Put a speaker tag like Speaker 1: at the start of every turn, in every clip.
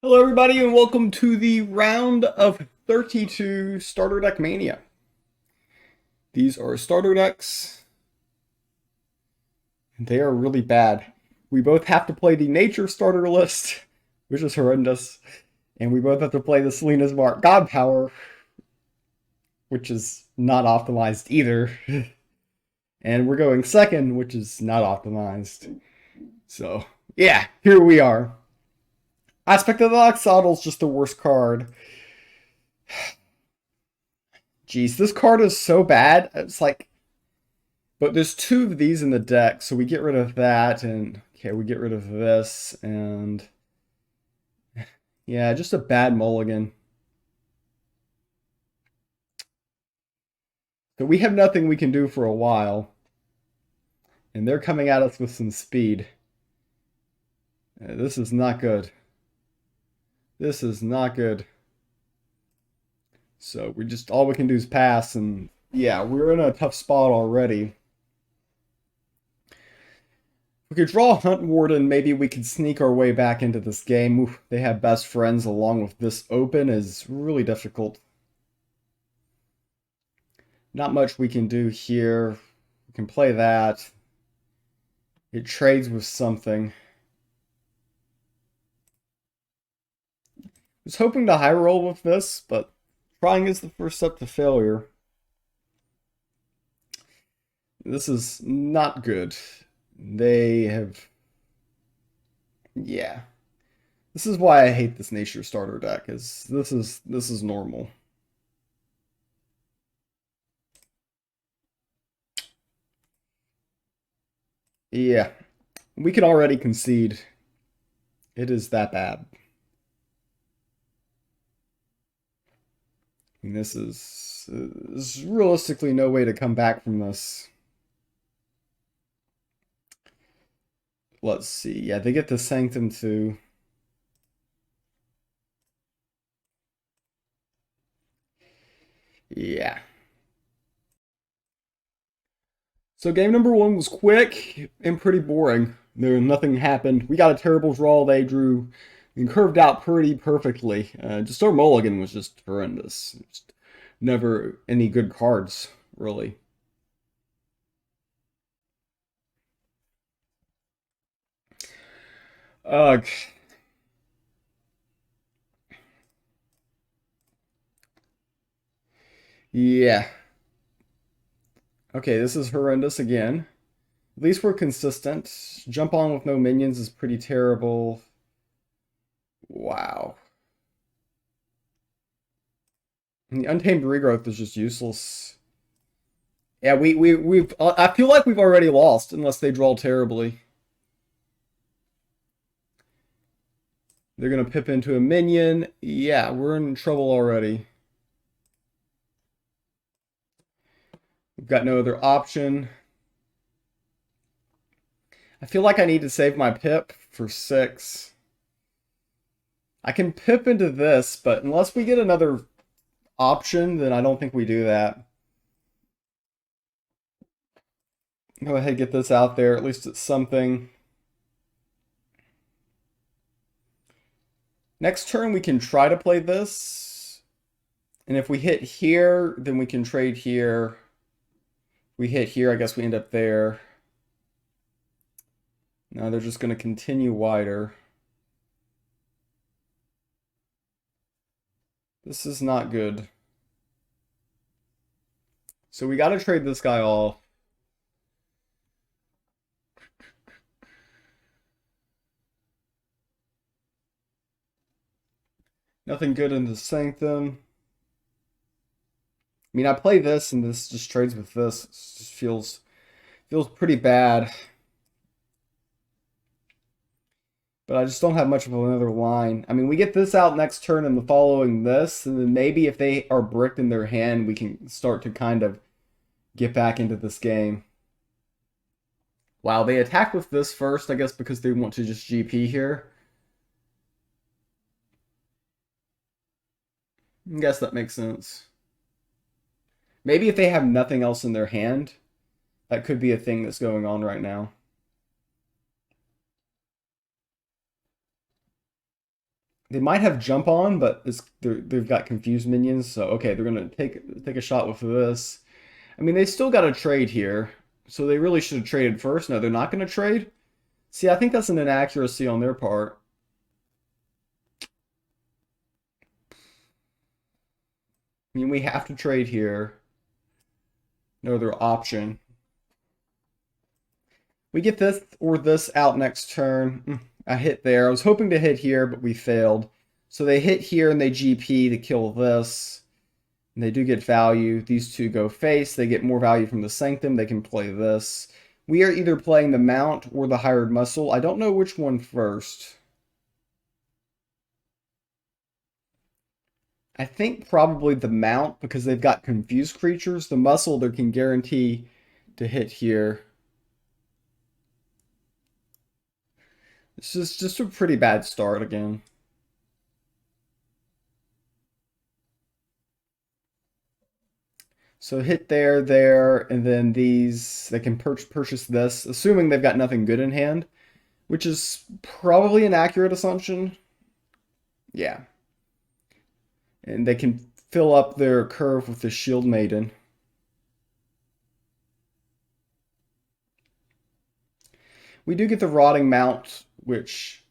Speaker 1: Hello, everybody, and welcome to the round of 32 Starter Deck Mania. These are starter decks. They are really bad. We both have to play the Nature starter list, which is horrendous, and we both have to play the Selena's Mark God Power, which is not optimized either. And we're going second, which is not optimized. So, yeah, here we are. Aspect of the Oxodal is just the worst card. Jeez, this card is so bad. It's like, but there's two of these in the deck, so we get rid of that, and okay, we get rid of this, and yeah, just a bad mulligan. So we have nothing we can do for a while, and they're coming at us with some speed. This is not good. This is not good. So we just, all we can do is pass, and yeah, we're in a tough spot already. We could draw Hunt Warden, maybe we could sneak our way back into this game. Oof, they have best friends along with this open is really difficult. Not much we can do here. We can play that. It trades with something. I was hoping to high roll with this, but trying is the first step to failure. This is not good. They have... Yeah. This is why I hate this Nature starter deck, is this is normal. Yeah. We can already concede. It is that bad. And there's realistically no way to come back from this. Let's see. Yeah, they get the Sanctum too. Yeah. So game number one was quick and pretty boring. Nothing happened. We got a terrible draw. They drew and curved out pretty perfectly. Just our mulligan was just horrendous. Just never any good cards, really. Ugh. Yeah. Okay, this is horrendous again. At least we're consistent. Jump on with no minions is pretty terrible. Wow. And the Untamed Regrowth is just useless. Yeah, we've I feel like we've already lost unless they draw terribly. They're gonna pip into a minion. Yeah, we're in trouble already. We've got no other option. I feel like I need to save my pip for 6. I can pip into this, but unless we get another option, then I don't think we do that. Go ahead and get this out there. At least it's something. Next turn, we can try to play this. And if we hit here, then we can trade here. If we hit here, I guess we end up there. No, they're just going to continue wider. This is not good. So we got to trade this guy off. Nothing good in the Sanctum. I mean, I play this and this just trades with this. It just feels pretty bad. But I just don't have much of another line. I mean, we get this out next turn and the following this, and then maybe if they are bricked in their hand, we can start to kind of get back into this game. Wow, they attack with this first, I guess because they want to just GP here. I guess that makes sense. Maybe if they have nothing else in their hand, that could be a thing that's going on right now. They might have jump on, but they've got confused minions. So okay, they're gonna take a shot with this. I mean, they still got a trade here, so they really should have traded first. No, they're not gonna trade. See, I think that's an inaccuracy on their part. I mean, we have to trade here. No other option. We get this or this out next turn. I hit there. I was hoping to hit here, but we failed. So they hit here and they GP to kill this. And they do get value. These two go face. They get more value from the Sanctum. They can play this. We are either playing the Mount or the Hired Muscle. I don't know which one first. I think probably the Mount because they've got confused creatures. The Muscle they can guarantee to hit here. This is just a pretty bad start again. So hit there, there, and then these, they can purchase this, assuming they've got nothing good in hand, which is probably an accurate assumption. Yeah. And they can fill up their curve with the Shield Maiden. We do get the Rotting Mount, which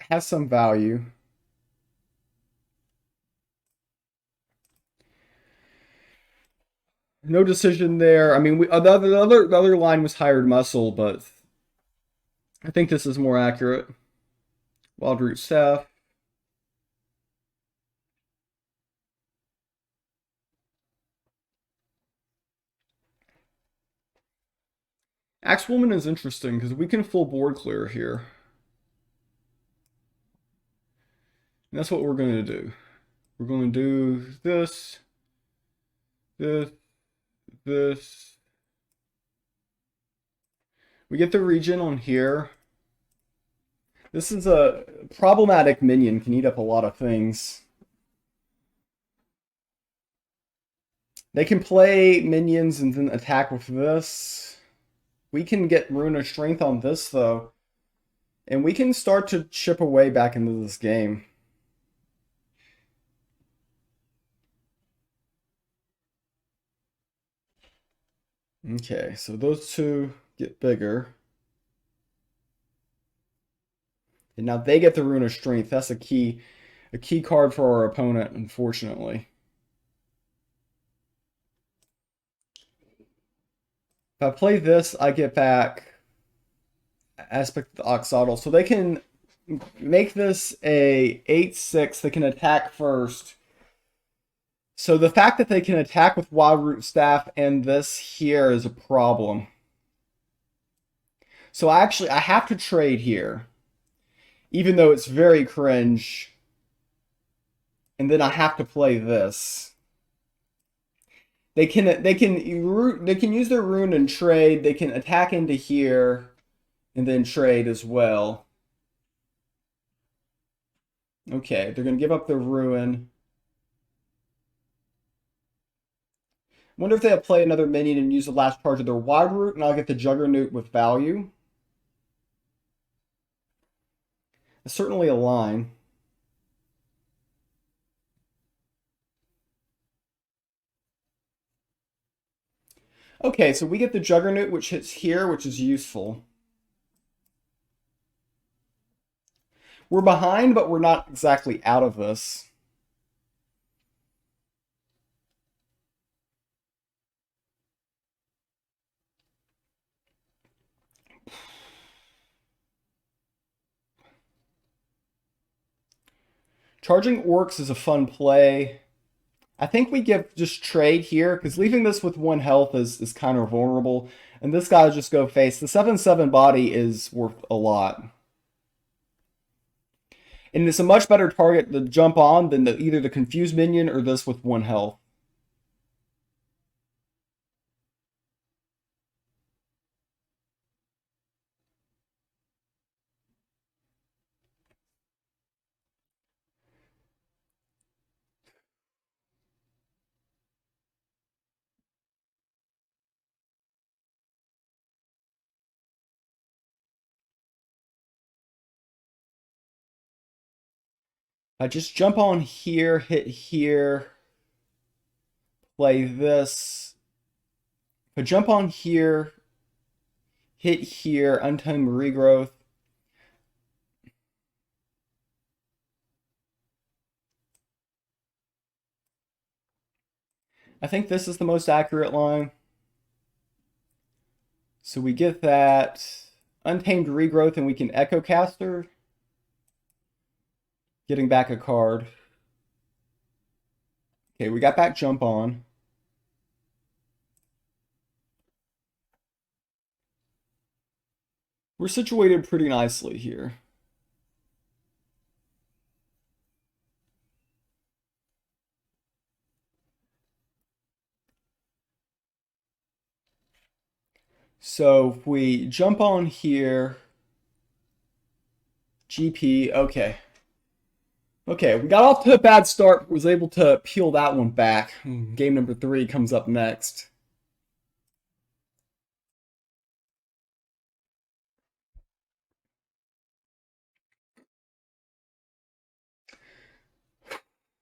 Speaker 1: has some value. No decision there. I mean, the other line was Hired Muscle, but I think this is more accurate. Wild Root Staff. Axewoman is interesting because we can full board clear here. And that's what we're going to do. We're going to do this, this, this. We get the region on here. This is a problematic minion, can eat up a lot of things. They can play minions and then attack with this. We can get Rune of Strength on this, though. And we can start to chip away back into this game. Okay, so those two get bigger. And now they get the Rune of Strength. That's a key card for our opponent, unfortunately. If I play this, I get back Aspect of the Oxodal. So they can make this a 8/6. They can attack first. So the fact that they can attack with Wild Root Staff and this here is a problem. So I have to trade here. Even though it's very cringe. And then I have to play this. They can use their rune and trade. They can attack into here and then trade as well. Okay, they're gonna give up their ruin. Wonder if they'll play another minion and use the last charge of their Wide Root, and I'll get the Juggernaut with value. It's certainly a line. Okay, so we get the Juggernaut, which hits here, which is useful. We're behind, but we're not exactly out of this. Charging Orcs is a fun play. I think we just trade here, because leaving this with 1 health is kind of vulnerable. And this guy will just go face. The 7/7 body is worth a lot. And it's a much better target to jump on than either the confused minion or this with 1 health. I just jump on here, hit here, play this. If I jump on here, hit here, untamed regrowth. I think this is the most accurate line. So we get that untamed regrowth and we can echo caster, getting back a card. Okay, we got back jump on. We're situated pretty nicely here. So if we jump on here, GP, okay. Okay, we got off to a bad start, was able to peel that one back. Game number 3 comes up next.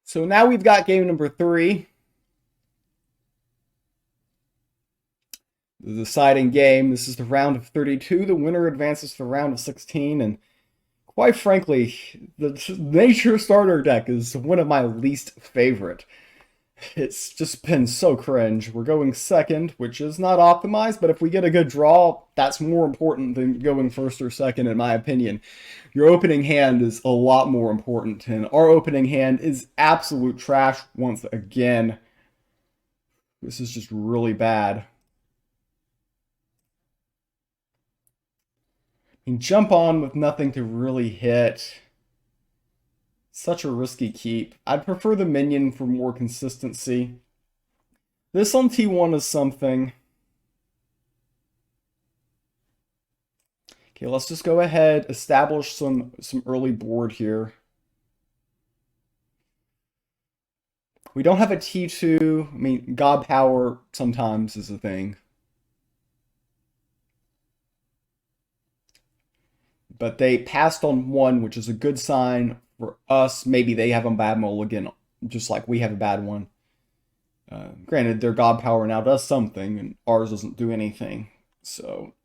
Speaker 1: So now we've got game number 3. The deciding game. This is the round of 32. The winner advances to the round of 16, and quite frankly, the Nature starter deck is one of my least favorite. It's just been so cringe. We're going second, which is not optimized, but if we get a good draw, that's more important than going first or second, in my opinion. Your opening hand is a lot more important, and our opening hand is absolute trash once again. This is just really bad. I mean, jump on with nothing to really hit. Such a risky keep. I'd prefer the minion for more consistency. This on T1 is something. Okay, let's just go ahead, establish some early board here. We don't have a T2. I mean, God power sometimes is a thing. But they passed on 1, which is a good sign for us. Maybe they have a bad mulligan, just like we have a bad one. Granted, their God power now does something, and ours doesn't do anything. So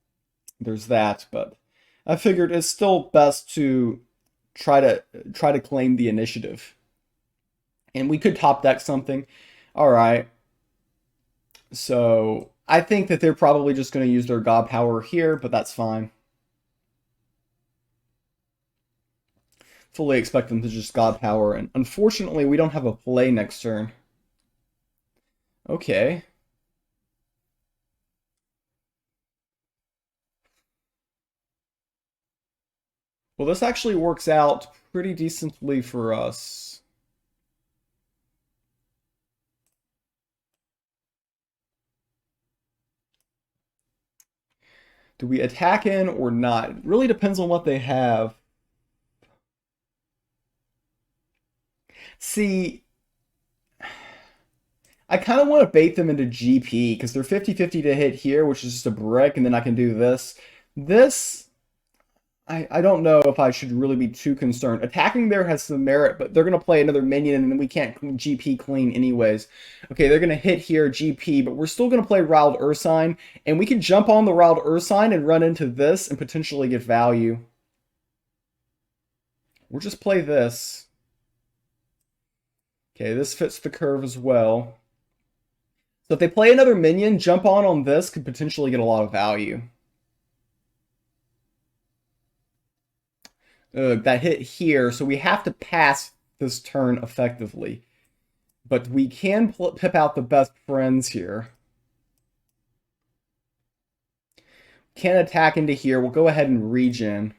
Speaker 1: there's that. But I figured it's still best to try to claim the initiative. And we could top deck something. All right. So I think that they're probably just going to use their God power here, but that's fine. Fully expect them to just God power, and unfortunately, we don't have a play next turn. Okay. Well, this actually works out pretty decently for us. Do we attack in or not? It really depends on what they have. See, I kind of want to bait them into GP because they're 50-50 to hit here, which is just a brick, and then I can do this. This, I don't know if I should really be too concerned. Attacking there has some merit, but they're going to play another minion, and then we can't GP clean anyways. Okay, they're going to hit here, GP, but we're still going to play Riled Ursine, and we can jump on the Riled Ursine and run into this and potentially get value. We'll just play this. Okay, this fits the curve as well. So if they play another minion, jump on this could potentially get a lot of value. That hit here, so we have to pass this turn effectively. But we can pip out the best friends here. Can attack into here. We'll go ahead and regen.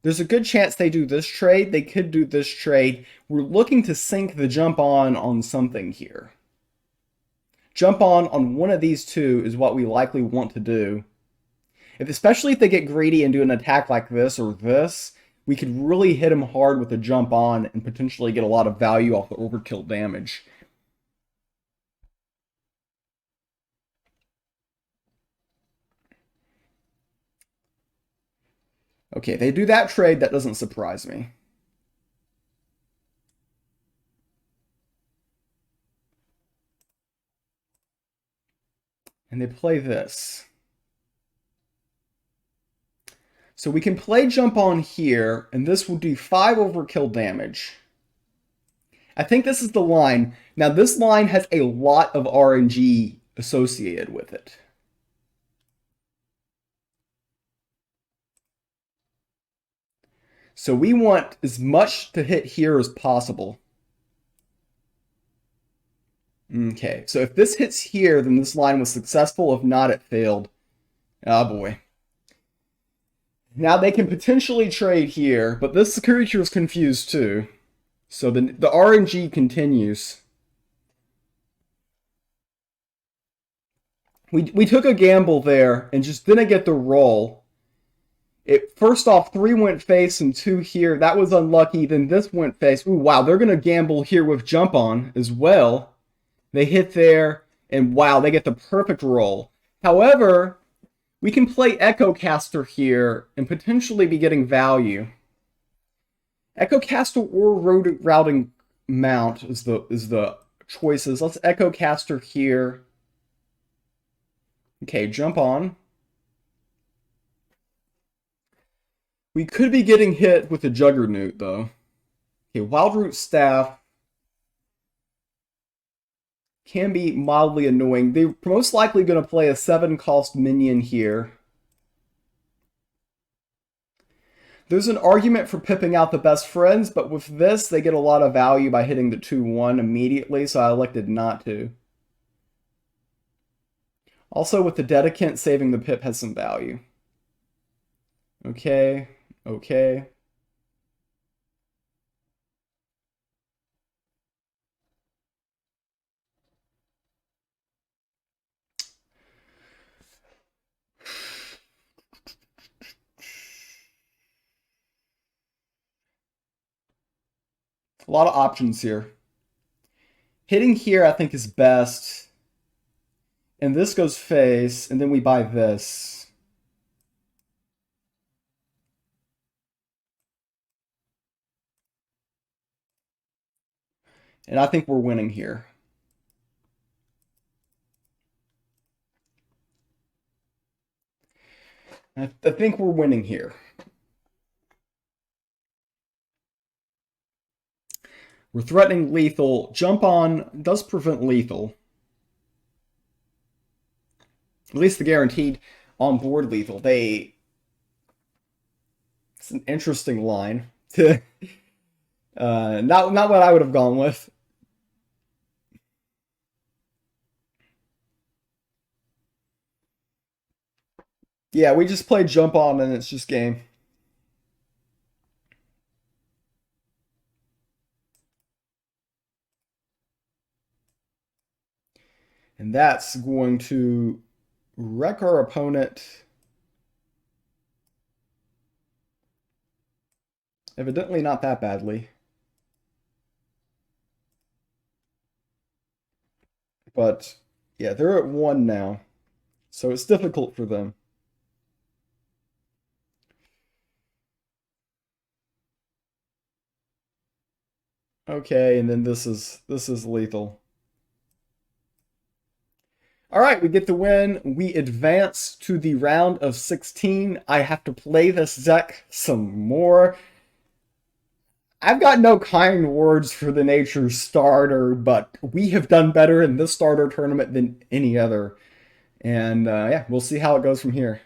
Speaker 1: There's a good chance they do this trade. They could do this trade. We're looking to sink the jump on something here. Jump on one of these two is what we likely want to do. Especially if they get greedy and do an attack like this or this, we could really hit them hard with a jump on and potentially get a lot of value off the overkill damage. Okay, they do that trade, that doesn't surprise me. And they play this. So we can play jump on here, and this will do 5 overkill damage. I think this is the line. Now, this line has a lot of RNG associated with it. So we want as much to hit here as possible. Okay, so if this hits here, then this line was successful. If not, it failed. Oh boy. Now they can potentially trade here, but this creature is confused too. So the RNG continues. We took a gamble there and just didn't get the roll. First off, 3 went face and 2 here. That was unlucky. Then this went face. Ooh, wow, they're going to gamble here with jump on as well. They hit there, and wow, they get the perfect roll. However, we can play Echo Caster here and potentially be getting value. Echo Caster or Routing Mount is the choices. Let's Echo Caster here. Okay, jump on. We could be getting hit with a Juggernaut, though. Okay, Wildroot Staff can be mildly annoying. They're most likely going to play a 7-cost minion here. There's an argument for pipping out the best friends, but with this, they get a lot of value by hitting the 2-1 immediately, so I elected not to. Also, with the Dedicant, saving the pip has some value. Okay, okay. A lot of options here. Hitting here, I think, is best. And this goes face, and then we buy this. And I think we're winning here. I think we're winning here. We're threatening lethal. Jump on does prevent lethal. At least the guaranteed on-board lethal. It's an interesting line. Not what I would have gone with. Yeah, we just played jump on and it's just game. And that's going to wreck our opponent. Evidently not that badly. But yeah, they're at 1 now. So it's difficult for them. Okay, and then this is lethal. All right, we get the win. We advance to the round of 16. I have to play this deck some more. I've got no kind words for the Nature starter, but we have done better in this starter tournament than any other. And yeah, we'll see how it goes from here.